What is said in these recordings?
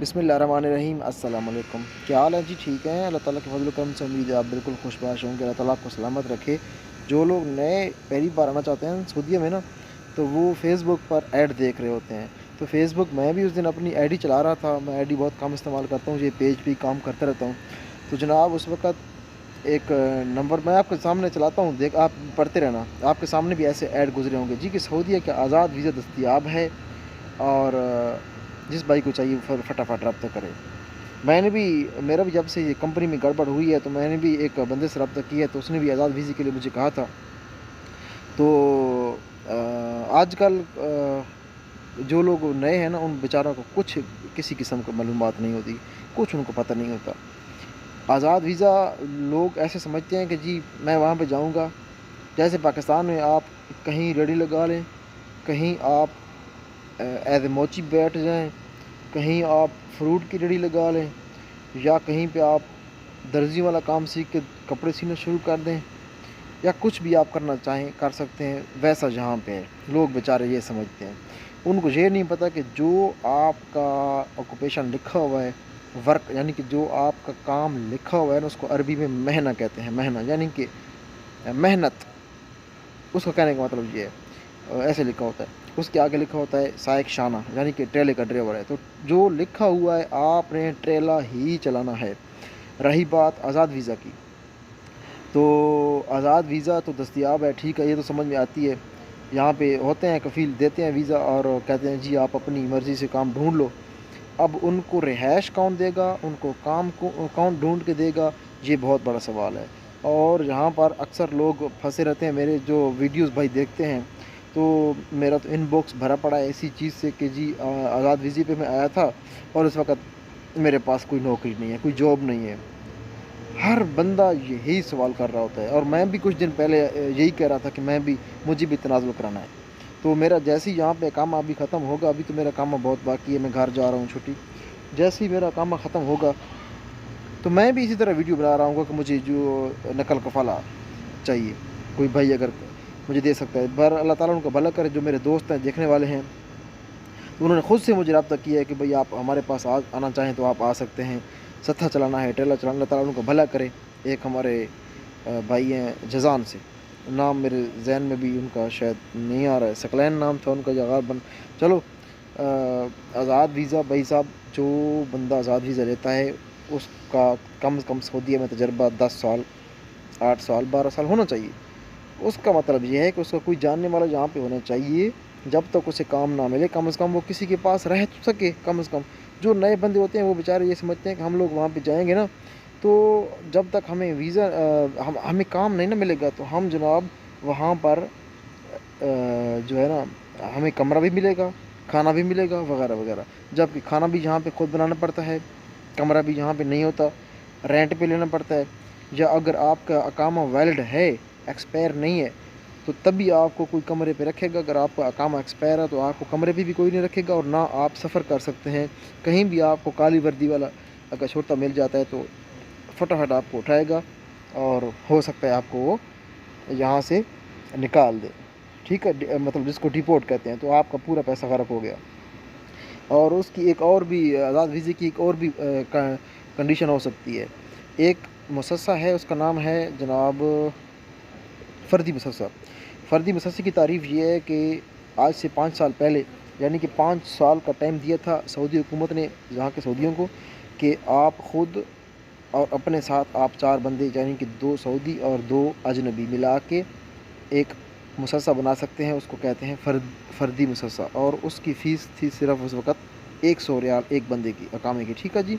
बिस्मिल्लाहिर्रहमानिर्रहीम। अस्सलाम वालेकुम। क्या हाल है जी? ठीक हैं? अल्लाह ताला के फजल करम से उम्मीद है आप बिल्कुल खुशबाश होंगे। अल्लाह ताला आपको सलामत रखे। जो लोग नए पहली बार आना चाहते हैं सऊदीया में ना, तो वो फेसबुक पर ऐड देख रहे होते हैं। तो फेसबुक मैं भी उस दिन अपनी आईडी चला रहा था। मैं आईडी बहुत कम इस्तेमाल करता हूँ, ये पेज भी काम करता रहता हूँ। तो जनाब उस वक़्त एक नंबर मैं आपके सामने चलाता हूँ, देख आप पढ़ते रहना, आपके सामने भी ऐसे ऐड गुजरे होंगे जी कि सऊदीया का आज़ाद वीज़ा दस्तयाब है और जिस भाई को चाहिए फटाफट रब्ता करे। मैंने भी मेरा भी जब से ये कंपनी में गड़बड़ हुई है तो मैंने भी एक बंदे से रब्ता किया, तो उसने भी आज़ाद वीज़े के लिए मुझे कहा था। तो आजकल जो लोग नए हैं ना, उन बेचारों को कुछ किसी किस्म की मालूमात नहीं होती, कुछ उनको पता नहीं होता। आज़ाद वीज़ा लोग ऐसे समझते हैं कि जी मैं वहाँ पे जाऊँगा, जैसे पाकिस्तान में आप कहीं रेडी लगा लें, कहीं आप एज ए मोची बैठ जाएं, कहीं आप फ्रूट की रेडी लगा लें, या कहीं पे आप दर्जी वाला काम सीख के कपड़े सीना शुरू कर दें, या कुछ भी आप करना चाहें कर सकते हैं। वैसा जहाँ पे है लोग बेचारे ये समझते हैं, उनको ये नहीं पता कि जो आपका ऑक्यूपेशन लिखा हुआ है, वर्क यानी कि जो आपका काम लिखा हुआ है ना, उसको अरबी में महना कहते हैं। महना यानी कि मेहनत, उसका कहने का मतलब ये है। ऐसे लिखा होता है, उसके आगे लिखा होता है साइक शाना, यानी कि ट्रेले का ड्राइवर है। तो जो लिखा हुआ है आपने ट्रेला ही चलाना है। रही बात आज़ाद वीज़ा की, तो आज़ाद वीज़ा तो दस्तयाब है, ठीक है, ये तो समझ में आती है। यहाँ पे होते हैं कफ़ील, देते हैं वीज़ा और कहते हैं जी आप अपनी मर्ज़ी से काम ढूंढ लो। अब उनको रिहाइश कौन देगा, उनको काम को कौन ढूंढ के देगा, ये बहुत बड़ा सवाल है। और यहाँ पर अक्सर लोग फंसे रहते हैं। मेरे जो वीडियोस भाई देखते हैं, तो मेरा तो इनबॉक्स भरा पड़ा है इसी चीज़ से कि जी आज़ाद वीज़े पे मैं आया था और इस वक्त मेरे पास कोई नौकरी नहीं है, कोई जॉब नहीं है। हर बंदा यही सवाल कर रहा होता है, और मैं भी कुछ दिन पहले यही कह रहा था कि मुझे भी तनाज़ुल कराना है। तो मेरा जैसे ही यहाँ पे काम अभी ख़त्म होगा, अभी तो मेरा काम बहुत बाकी है, मैं घर जा रहा हूँ छुट्टी, जैसे ही मेरा काम ख़त्म होगा तो मैं भी इसी तरह वीडियो बना रहा हूँ कि मुझे जो नकल कफ़ाला चाहिए, कोई भाई अगर मुझे दे सकता है। पर अल्लाह ताला उनका भला करे, जो मेरे दोस्त हैं देखने वाले हैं, तो उन्होंने ख़ुद से मुझे रब्ता किया है कि भाई आप हमारे पास आना चाहें तो आप आ सकते हैं, सत्था चलाना है, ट्रेलर चलाना। अल्लाह ताला उनको भला करे। एक हमारे भाई हैं जज़ान से, नाम मेरे जहन में भी उनका शायद नहीं आ रहा है, सकलैन नाम था उनका, जगार बन। चलो, आज़ाद वीज़ा भाई साहब, जो बंदा आज़ाद वीज़ा लेता है उसका कम से कम सऊदीया में तजर्बा 10 साल, 8 साल, 12 साल होना चाहिए। उसका मतलब ये है कि उसका कोई जानने वाला यहाँ पे होना चाहिए। जब तक उसे काम ना मिले, कम से कम वो किसी के पास रह तो सके। कम से कम जो नए बंदे होते हैं वो बेचारे ये समझते हैं कि हम लोग वहाँ पे जाएंगे ना, तो जब तक हमें वीज़ा हमें काम नहीं ना मिलेगा, तो हम जनाब वहाँ पर जो है ना, हमें कमरा भी मिलेगा, खाना भी मिलेगा, वगैरह वगैरह। जबकि खाना भी यहाँ पे खुद बनाना पड़ता है, कमरा भी यहाँ पे नहीं होता, रेंट पे लेना पड़ता है। या अगर आपका अकामा वैलिड है, एक्सपायर नहीं है, तो तभी आपको कोई कमरे पे रखेगा। अगर आपका अकामा एक्सपायर है तो आपको कमरे पे भी कोई नहीं रखेगा, और ना आप सफ़र कर सकते हैं कहीं भी। आपको काली वर्दी वाला अगर छोटा मिल जाता है तो फटाफट आपको उठाएगा, और हो सकता है आपको वो यहाँ से निकाल दे, ठीक है, मतलब जिसको डिपोर्ट कहते हैं। तो आपका पूरा पैसा ग़रक हो गया। और उसकी एक और भी आज़ाद वीज़े की एक और भी कंडीशन हो सकती है। एक मुसस्सा है, उसका नाम है जनाब फ़र्दी मुसस्सा। फ़र्दी मुसस्से की तारीफ़ ये है कि आज से 5 साल पहले, यानी कि 5 साल का टाइम दिया था सऊदी हुकूमत ने यहाँ के सऊदियों को, कि आप ख़ुद और अपने साथ आप 4 बंदे, यानी कि 2 सऊदी और 2 अजनबी मिला के एक मुसस्सा बना सकते हैं। उसको कहते हैं फ़र्दी मुसस्सा। और उसकी फ़ीस थी सिर्फ उस वक़्त 100 रियाल एक बंदे की अकामे की, ठीक है जी।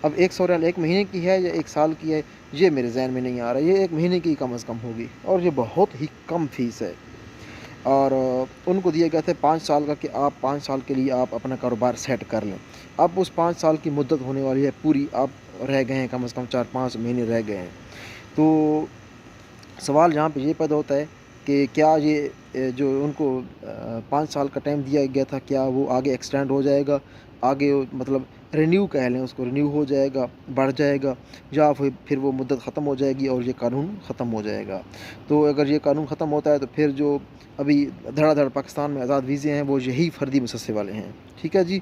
अब 100 रियाल एक महीने की है या 1 साल की है, ये मेरे जहन में नहीं आ रहा। ये 1 महीने की कम से कम होगी, और ये बहुत ही कम फ़ीस है। और उनको दिया गया था 5 साल का, कि आप 5 साल के लिए आप अपना कारोबार सेट कर लें। अब उस 5 साल की मुद्दत होने वाली है पूरी, आप रह गए हैं कम से कम 4-5 महीने रह गए हैं। तो सवाल यहाँ पे ये पैदा होता है कि क्या ये जो उनको 5 साल का टाइम दिया गया था, क्या वो आगे एक्सटेंड हो जाएगा, आगे मतलब रिन्यू कह लें उसको, रिन्यू हो जाएगा, बढ़ जाएगा, या फिर वो मुद्दत ख़त्म हो जाएगी और ये कानून ख़त्म हो जाएगा। तो अगर ये कानून ख़त्म होता है तो फिर जो अभी धड़ाधड़ पाकिस्तान में आज़ाद वीज़े हैं वो यही फ़र्दी मुसस्से वाले हैं, ठीक है जी।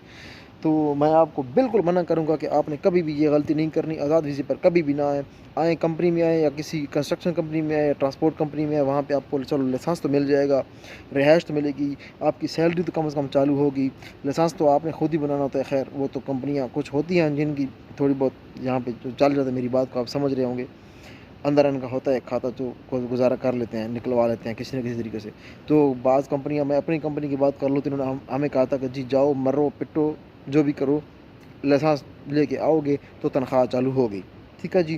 تو میں آپ کو بالکل منع کروں گا کہ آپ نے کبھی بھی یہ غلطی نہیں کرنی، آزاد ویزے پر کبھی بھی نہ آئیں کمپنی میں آئیں یا کسی کنسٹرکشن کمپنی میں آئیں یا ٹرانسپورٹ کمپنی میں آئیں، وہاں پہ آپ کو چلو لائسنس تو مل جائے گا، رہائش تو ملے گی، آپ کی سیلری تو کم از کم چالو ہوگی، لائسنس تو آپ نے خود ہی بنانا ہوتا ہے، خیر وہ تو کمپنیاں کچھ ہوتی ہیں جن کی تھوڑی بہت یہاں پہ جو چل جاتا ہے، میری بات کو آپ سمجھ رہے ہوں گے، اندر ان کا ہوتا ہے ایک کھاتا جو گزارا کر لیتے ہیں، نکلوا لیتے ہیں کسی نہ کسی طریقے سے۔ تو بعض کمپنیاں، میں اپنی کمپنی کی بات کر لوں تو انہوں نے ہمیں کہا تھا کہ جی جاؤ مرو پٹو جو بھی کرو، لائسنس لے کے آؤ گے تو تنخواہ چالو ہوگی، ٹھیک ہے جی۔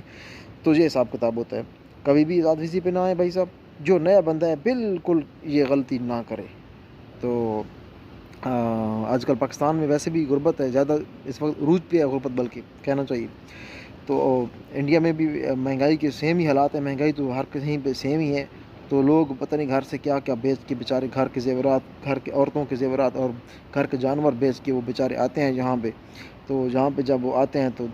تو یہ حساب کتاب ہوتا ہے، کبھی بھی آزاد ویزے پہ نہ آئے بھائی صاحب، جو نیا بندہ ہے بالکل یہ غلطی نہ کرے۔ تو آج کل پاکستان میں ویسے بھی غربت ہے زیادہ، اس وقت عروج پہ ہے غربت بلکہ کہنا چاہیے۔ تو انڈیا میں بھی مہنگائی کے سیم ہی حالات ہیں، مہنگائی تو ہر کہیں پہ سیم ہی ہے، تو لوگ پتہ نہیں گھر سے کیا کیا بیچ کے بیچارے گھر کے زیورات، گھر کے عورتوں کے زیورات اور گھر کے جانور بیچ کے وہ بیچارے آتے ہیں یہاں پہ۔ تو جہاں پہ جب وہ آتے ہیں تو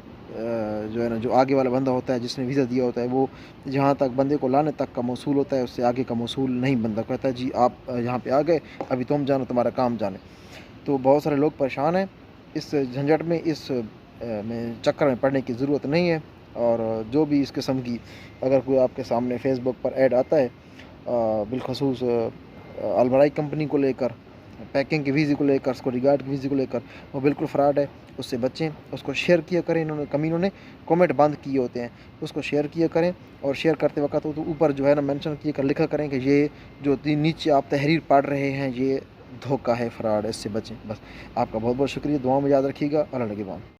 جو ہے نا، جو آگے والا بندہ ہوتا ہے جس نے ویزا دیا ہوتا ہے، وہ جہاں تک بندے کو لانے تک کا موصول ہوتا ہے، اس سے آگے کا موصول نہیں بندہ کہتا ہے جی آپ یہاں پہ آ گئے، ابھی تم جانو تمہارا کام جانے۔ تو بہت سارے لوگ پریشان ہیں، اس جھنجھٹ میں، اس میں چکر میں پڑنے کی ضرورت نہیں ہے۔ اور جو بھی اس قسم کی اگر کوئی آپ کے سامنے فیس بک پر ایڈ آتا ہے، بالخصوص البرائی کمپنی کو لے کر، پیکنگ کے ویزے کو لے کر، سیکورٹی گارڈ کے ویزے کو لے کر، وہ بالکل فراڈ ہے، اس سے بچیں، اس کو شیئر کیا کریں۔ کمینوں نے کومنٹ بند کیے ہوتے ہیں، اس کو شیئر کیا کریں، اور شیئر کرتے وقت تو اوپر جو ہے نا مینشن کیے کر لکھا کریں کہ یہ جو نیچے آپ تحریر پڑھ رہے ہیں یہ دھوکہ ہے، فراڈ ہے، اس سے بچیں۔ بس آپ کا بہت بہت شکریہ، دعاؤں میں یاد رکھیے گا، اللہ نگہبان۔